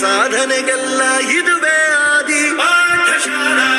ಸಾಧನೆಗೆಲ್ಲ ಇದುವೇ ಆದಿ Pathshala.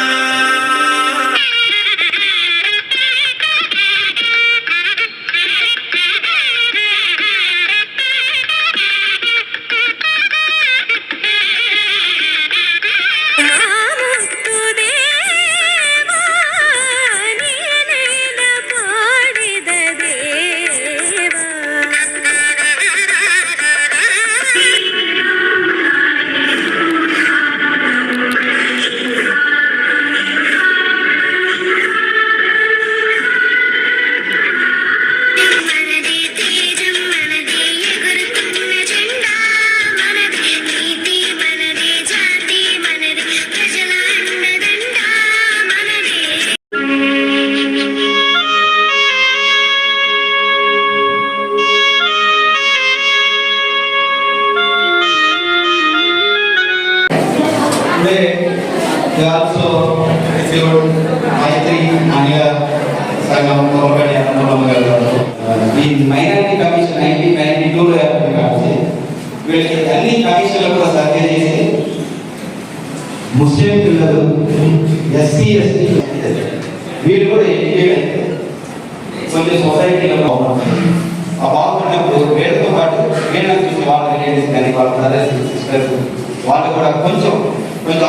They also received Maitri Anila Sangam Korokadi ఈ minority commission 1992లో ఏర్పడింది కాబట్టి వీళ్ళకి అన్ని కమిషన్లు కూడా సర్వే చేసి ముస్లిం పిల్లలు ఎస్సీ ఎస్టీ వీళ్ళు కూడా కొంచెం సొసైటీలో ఆ బాగున్నప్పుడు వీళ్ళతో పాటు వీళ్ళని చూసి వాళ్ళ రిలేటివ్స్ కానీ వాళ్ళ బ్రదర్స్ సిస్టర్స్ వాళ్ళు కూడా కొంచెం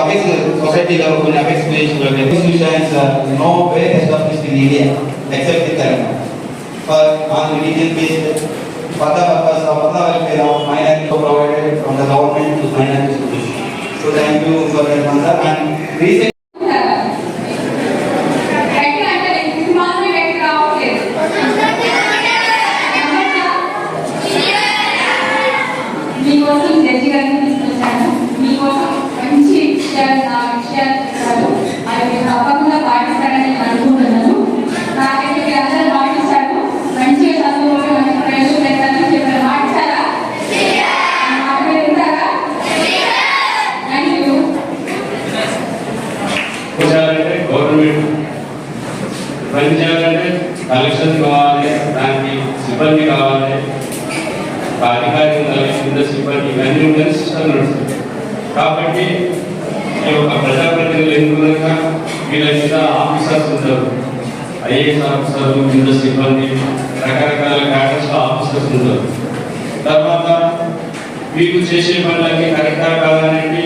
అఫెక్స్ సొసైటీలో కొన్ని అఫెక్స్ పొజిషన్లో no way established in India except in Telangana for on religion based for the purpose of the welfare of minority provided from the government to minority schools. So thank you for that answer. And recent పని చేయాలంటే collection కావాలి, దానికి సిబ్బంది కావాలి, అధికారి ఉండాలి, కింద సిబ్బంది ఇవన్నీ ఉండాలి, సిస్టమ్ నడుస్తుంది. కాబట్టి ఈ యొక్క ప్రజాప్రతినిధులు ఎందుకు వీళ్ళ మీద ఆఫీసర్స్ ఉంటారు, ఐఏఎస్ ఆఫీసర్లు, కింద సిబ్బంది, రకరకాల క్యాడర్స్ ఆఫీసర్స్ ఉంటారు. తర్వాత వీళ్ళు చేసే పనులకి కరెక్టా కాదనేది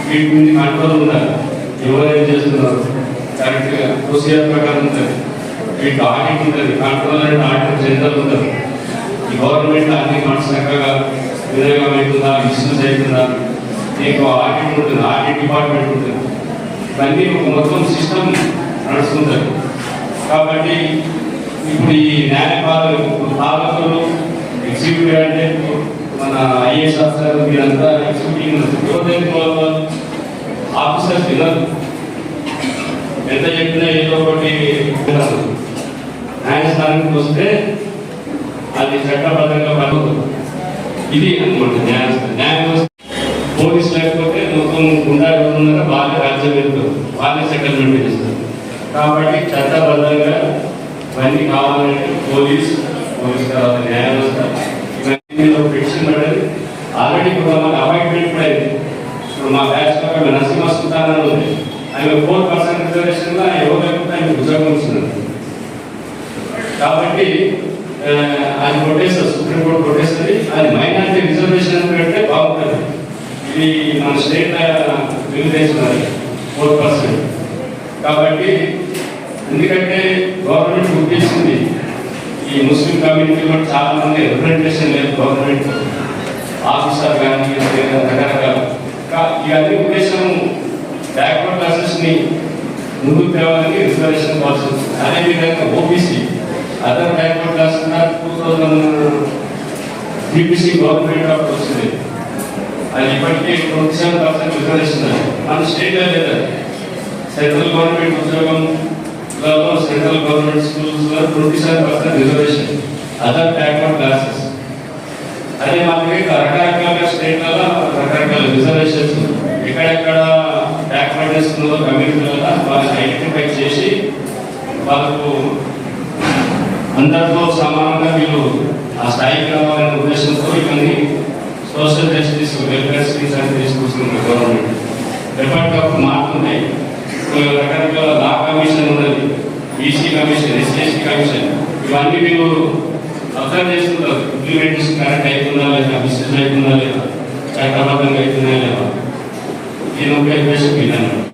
వీటి మీద కంట్రోల్ ఉండాలి. ఎవరేం చేస్తున్నారు కరెక్ట్గా ప్రొసీజర్ ప్రకారం ఉంటుంది. వీటికి ఆడిట్ ఉంటుంది, కంట్రోల్ అంటే ఆడిటర్ జనరల్ ఉంటుంది. ఈ గవర్నమెంట్ అన్ని ఫండ్స్ చక్కగా వినియోగం అవుతుందా, మిస్యూజ్ అవుతుందా, నీకు ఆడిట్ ఉంటుంది, ఆడిట్ డిపార్ట్మెంట్ ఉంటుంది. ఇవన్నీ ఒక మొత్తం సిస్టమ్ నడుస్తుంటుంది. కాబట్టి ఇప్పుడు ఈ న్యాయపాలకులు ఎగ్జిక్యూటివ్ అంటే మన ఐఏఎస్ ఆఫీసర్ మీరంతా ఎగ్జిక్యూటివ్ ఆఫీసర్స్ వినరు, ఎంత చెప్పినా ఏదో ఒకటి న్యాయస్థానానికి వస్తే అది చట్టబద్ధంగా పడుతుంది. ఇది అనుకోండి న్యాయం పోలీస్ లేకపోతే మొత్తం గుండా ఉన్నారో వాళ్ళే రాజ్యం వెళ్తారు, వాళ్ళే సెటిల్మెంట్ చేస్తారు. కాబట్టి చట్టబద్ధంగా ఇవన్నీ కావాలంటే పోలీస్ కావాలి, న్యాయ వ్యవస్థ ఇవన్నీ పిటిషన్ పడేది. ఆల్రెడీ ఇప్పుడు మాకు అపాయింట్మెంట్ కూడా అయింది. ఇప్పుడు మా బ్యాచ్ లో నరసింహ సుల్తాన్ ఉంది, ఆయన 4% రిజర్వేషన్లో ఎవరు లేకుండా ఆయన ఉద్యోగం ఇస్తున్నారు. కాబట్టి అది కొట్టేస్తారు, సుప్రీంకోర్టు కొట్టేస్తుంది. అది మైనారిటీ రిజర్వేషన్ పెడితే బాగుంటుంది. ఇది మన స్టేట్ నిలిపేస్తున్నది 4%. కాబట్టి ఎందుకంటే గవర్నమెంట్ ఉద్దేశించింది ఈ ముస్లిం కమ్యూనిటీలో చాలా మంది రిప్రజెంటేషన్ లేదు, గవర్నమెంట్ ఆఫీసర్ కానీ రకరకాల. ఇవన్నీ ఉద్దేశం బ్యాక్వర్డ్ క్లాసెస్ని ముందుకు తేవాలని రిజర్వేషన్ పాలసీ. అదేవిధంగా OBC other backward class 2000 BPC government of వస్తుంది. అది ఇప్పటికీ 27% రిజర్వేషన్ మన స్టేట్లో లేదా. సెంట్రల్ గవర్నమెంట్ ఉద్యోగంలో సెంట్రల్ గవర్నమెంట్ స్కూల్స్లో 27% రిజర్వేషన్ అదర్ బ్యాక్వర్డ్ క్లాసెస్. అదే మనకి రకరకాల స్టేట్లలో రకరకాల రిజర్వేషన్స్ ఎక్కడెక్కడ బ్యాక్వర్డ్నెస్ ఉందో కమ్యూనిటీలలో వాళ్ళని ఐడెంటిఫై చేసి వాళ్ళకు అందరితో సమానంగా వీళ్ళు ఆ స్థాయికి రావాలనే ఉద్దేశంతో ఇవన్నీ సోషల్ జస్టిస్ వెల్ఫేర్ స్కీమ్స్ అనేది తీసుకొస్తుంది గవర్నమెంట్. ఎప్పటికప్పుడు మారుతున్నాయి. రకరకాల లా కమిషన్ ఉన్నది, బీసీ కమిషన్, ఎస్సీ కమిషన్, ఇవన్నీ మీరు అర్థం చేసుకుంటారు. ఇంప్లిమెంటేషన్ కరెక్ట్ అవుతుందా లేదా, మిస్యూజ్ అవుతుందా లేదా